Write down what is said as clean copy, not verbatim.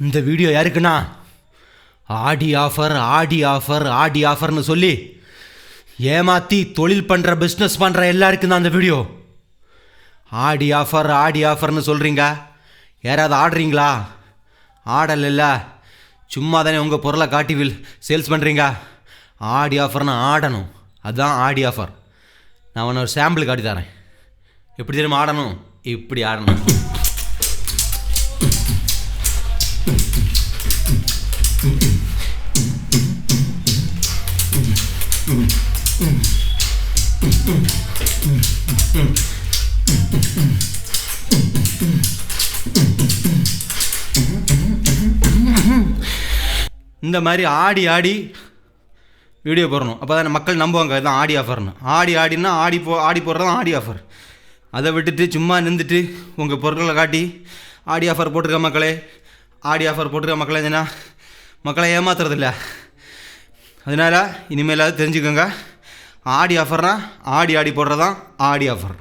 இந்த வீடியோ யாருக்குண்ணா ஆடி ஆஃபர் ஆடி ஆஃபர் ஆடி ஆஃபர்னு சொல்லி ஏமாற்றி தொழில் பண்ணுற பிஸ்னஸ் பண்ணுற எல்லாருக்கும் தான் அந்த வீடியோ. ஆடி ஆஃபர்னு சொல்கிறீங்க, யாராவது ஆடுறீங்களா? ஆடலைல்ல, சும்மா தானே உங்கள் பொருளை காட்டி சேல்ஸ் பண்ணுறீங்க. ஆடி ஆஃபர்னு ஆடணும், அதுதான் ஆடி ஆஃபர். நான் உன்னை ஒரு சாம்பிள் காட்டி தரேன். எப்படி தெரியுமா ஆடணும்? இப்படி ஆடணும். இந்த மாதிரி ஆடி ஆடி வீடியோ போடணும். அப்போ தான் மக்கள் நம்புவாங்க இதுதான் ஆடி ஆஃபர்னு. ஆடினா ஆடி போடுறது தான் ஆடி ஆஃபர். அதை விட்டுட்டு சும்மா நின்றுட்டு உங்கள் பொருட்களை காட்டி ஆடி ஆஃபர் போட்டிருக்க மக்களே, ஆடி ஆஃபர் போட்டிருக்க மக்களே ஏன்னா மக்களை ஏமாத்துறதில்ல. அதனால் இனிமேலாவது தெரிஞ்சுக்கோங்க, ஆடி ஆஃபர்னால் ஆடி போடுறது தான் ஆடி ஆஃபர்.